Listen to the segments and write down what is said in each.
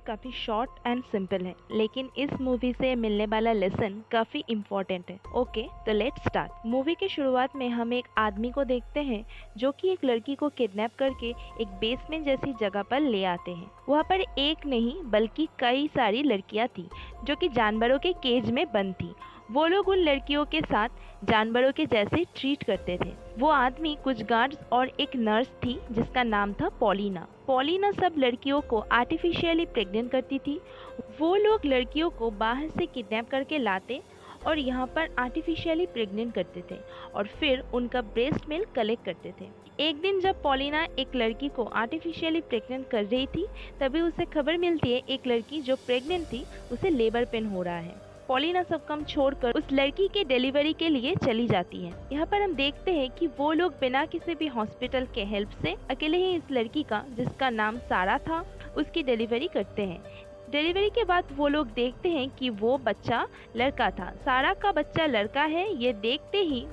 काफ़ी short and simple है, लेकिन इस मूवी से मिलने वाला लेसन काफ़ी इम्पोर्टेंट है। ओके, तो लेट्स स्टार्ट। मूवी की शुरुआत में हम एक आदमी को देखते हैं जो कि एक लड़की को किडनैप करके एक बेसमेंट जैसी जगह पर ले आते हैं। वहाँ पर एक नहीं बल्कि कई सारी लड़कियाँ थी जो कि जानवरों के केज में बंद थी। वो लोग उन लड़कियों के साथ जानवरों के जैसे ट्रीट करते थे। वो आदमी, कुछ गार्ड्स और एक नर्स थी जिसका नाम था पॉलिना। पॉलिना सब लड़कियों को आर्टिफिशियली प्रेग्नेंट करती थी। वो लोग लड़कियों को बाहर से किडनैप करके लाते और यहाँ पर आर्टिफिशियली प्रेग्नेंट करते थे और फिर उनका ब्रेस्ट मिल्क कलेक्ट करते थे। एक दिन जब पॉलिना एक लड़की को आर्टिफिशियली प्रेग्नेंट कर रही थी, तभी उसे खबर मिलती है एक लड़की जो प्रेग्नेंट थी उसे लेबर पेन हो रहा है। पॉलिना सब काम छोड़कर उस लड़की के डिलीवरी के लिए चली जाती है। यहाँ पर हम देखते हैं कि वो लोग बिना किसी भी हॉस्पिटल के हेल्प से अकेले ही इस लड़की का, जिसका नाम सारा था, उसकी डिलीवरी करते हैं। डिलीवरी के बाद वो लोग देखते हैं कि वो बच्चा लड़का था। सारा का बच्चा लड़का है, ये देखते ही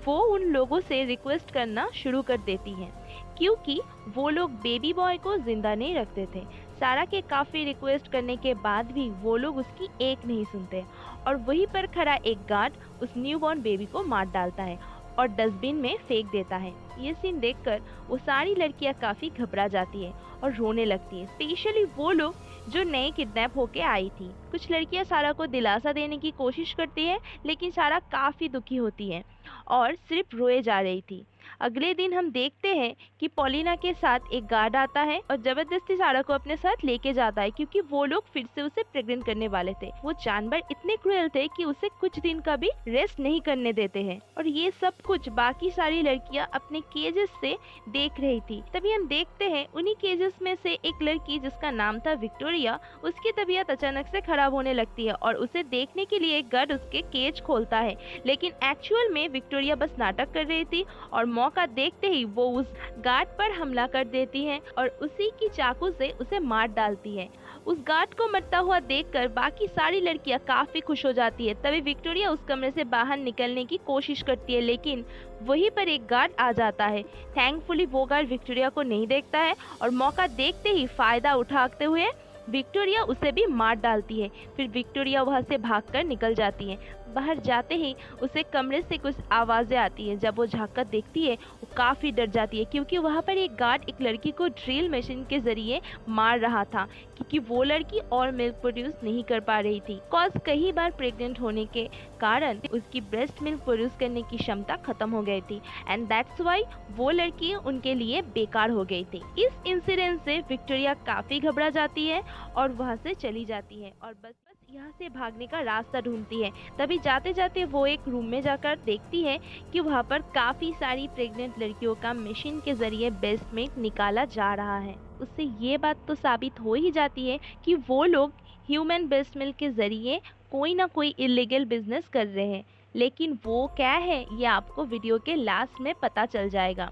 वो उन लोगों से रिक्वेस्ट करना शुरू कर देती है क्योंकि वो लोग बेबी बॉय को जिंदा नहीं रखते थे। सारा के काफ़ी रिक्वेस्ट करने के बाद भी वो लोग उसकी एक नहीं सुनते और वहीं पर खड़ा एक गार्ड उस न्यूबॉर्न बेबी को मार डालता है और डस्टबिन में फेंक देता है। ये सीन देखकर वो सारी लड़कियां काफ़ी घबरा जाती है और रोने लगती है, स्पेशली वो लोग जो नए किडनैप होके आई थी। कुछ लड़कियां सारा को दिलासा देने की कोशिश करती है, लेकिन सारा काफ़ी दुखी होती है और सिर्फ रोए जा रही थी। अगले दिन हम देखते हैं कि पॉलिना के साथ एक गार्ड आता है और जबरदस्ती सारा को अपने साथ लेके जाता है क्योंकि वो लोग फिर से उसे प्रेग्नेंट करने वाले थे। वो जानवर इतने क्रूएल थे कि उसे कुछ दिन का भी रेस्ट नहीं करने देते हैं और ये सब कुछ बाकी सारी लड़कियां अपने केजेस से देख रही थी। तभी हम देखते हैं उन्हीं केजेस में से एक लड़की जिसका नाम था विक्टोरिया, उसकी तबीयत अचानक से खराब होने लगती है और उसे देखने के लिए एक गार्ड उसके केज खोलता है, लेकिन एक्चुअल में विक्टोरिया बस नाटक कर रही थी और मौका देखते ही वो उस गार्ड पर हमला कर देती है और उसी की चाकू से उसे मार डालती है। उस गार्ड को मरता हुआ देखकर बाकी सारी लड़कियां काफी खुश हो जाती है। तभी विक्टोरिया उस कमरे से बाहर निकलने की कोशिश करती है, लेकिन वहीं पर एक गार्ड आ जाता है। थैंकफुली वो गार्ड विक्टोरिया को नहीं देखता है और मौका देखते ही फायदा उठाते हुए विक्टोरिया उसे भी मार डालती है। फिर विक्टोरिया वहां से भागकर निकल जाती है। बाहर जाते ही उसे कमरे से कुछ आवाज़ें आती है। जब वो झांककर देखती है वो काफ़ी डर जाती है क्योंकि वहाँ पर एक गार्ड एक लड़की को ड्रिल मशीन के ज़रिए मार रहा था क्योंकि वो लड़की और मिल्क प्रोड्यूस नहीं कर पा रही थी। कॉज कई बार प्रेग्नेंट होने के कारण उसकी ब्रेस्ट मिल्क प्रोड्यूस करने की क्षमता खत्म हो गई थी एंड दैट्स वाई वो लड़की उनके लिए बेकार हो गई थी। इस इंसिडेंट से विक्टोरिया काफ़ी घबरा जाती है और वहाँ से चली जाती है और बस यहाँ से भागने का रास्ता ढूंढती है। तभी जाते जाते वो एक रूम में जाकर देखती है कि वहाँ पर काफ़ी सारी प्रेग्नेंट लड़कियों का मशीन के ज़रिए ब्रेस्ट मिल्क निकाला जा रहा है। उससे ये बात तो साबित हो ही जाती है कि वो लोग ह्यूमन ब्रेस्ट मिल्क के ज़रिए कोई ना कोई इलीगल बिजनेस कर रहे हैं, लेकिन वो क्या है ये आपको वीडियो के लास्ट में पता चल जाएगा।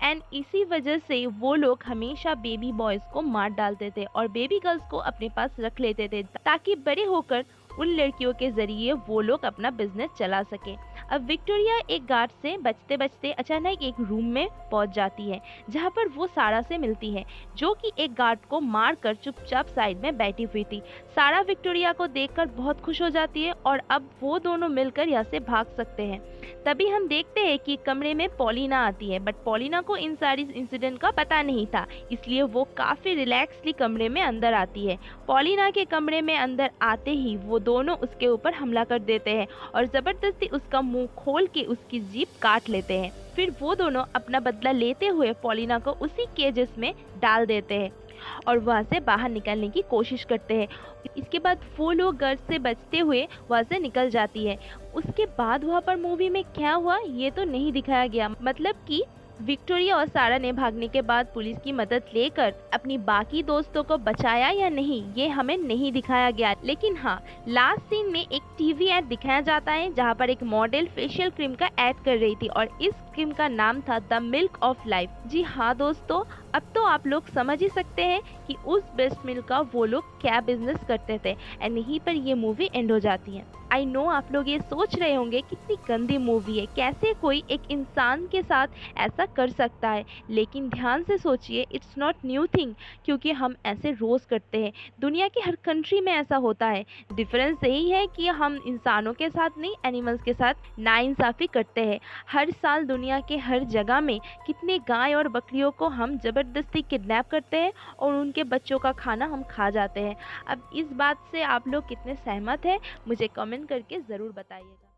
एंड इसी वजह से वो लोग हमेशा बेबी बॉयज़ को मार डालते थे और बेबी गर्ल्स को अपने पास रख लेते थे ताकि बड़े होकर उन लड़कियों के ज़रिए वो लोग अपना बिजनेस चला सके। अब विक्टोरिया एक गार्ड से बचते बचते अचानक एक रूम में पहुंच जाती है जहां पर वो सारा से मिलती है जो कि एक गार्ड को मारकर चुपचाप साइड में बैठी हुई थी। सारा विक्टोरिया को देखकर बहुत खुश हो जाती है और अब वो दोनों मिलकर यहाँ से भाग सकते हैं। तभी हम देखते हैं कि कमरे में पॉलिना आती है, बट पॉलिना को इन सारी इंसिडेंट का पता नहीं था, इसलिए वो काफ़ी रिलैक्सली कमरे में अंदर आती है। पॉलिना के कमरे में अंदर आते ही वो दोनों उसके ऊपर हमला कर देते हैं और ज़बरदस्ती उसका मुंह खोल के उसकी जीभ काट लेते हैं। फिर वो दोनों अपना बदला लेते हुए पॉलिना को उसी केजेस में डाल देते हैं और वहाँ से बाहर निकलने की कोशिश करते हैं। इसके बाद वो लोग घर से बचते हुए वहाँ से निकल जाती है। उसके बाद वहाँ पर मूवी में क्या हुआ ये तो नहीं दिखाया गया, मतलब कि विक्टोरिया और सारा ने भागने के बाद पुलिस की मदद लेकर अपनी बाकी दोस्तों को बचाया या नहीं ये हमें नहीं दिखाया गया। लेकिन हाँ, लास्ट सीन में एक टीवी ऐड दिखाया जाता है जहाँ पर एक मॉडल फेशियल क्रीम का ऐड कर रही थी और इस क्रीम का नाम था द मिल्क ऑफ लाइफ। जी हाँ दोस्तों, अब तो आप लोग समझ ही सकते हैं कि उस ब्रेस्ट मिल्क का वो लोग क्या बिजनेस करते थे एंड यहीं पर ये मूवी एंड हो जाती है। आई नो आप लोग ये सोच रहे होंगे कितनी गंदी मूवी है, कैसे कोई एक इंसान के साथ ऐसा कर सकता है, लेकिन ध्यान से सोचिए, इट्स नॉट न्यू थिंग, क्योंकि हम ऐसे रोज़ करते हैं। दुनिया के हर कंट्री में ऐसा होता है। डिफरेंस यही है कि हम इंसानों के साथ नहीं, एनिमल्स के साथ नाइंसाफ़ी करते हैं। हर साल दुनिया के हर जगह में कितने गाय और बकरियों को हम ज़बरदस्ती किडनैप करते हैं और उनके बच्चों का खाना हम खा जाते हैं। अब इस बात से आप लोग कितने सहमत हैं, मुझे कमेंट करके ज़रूर बताइएगा।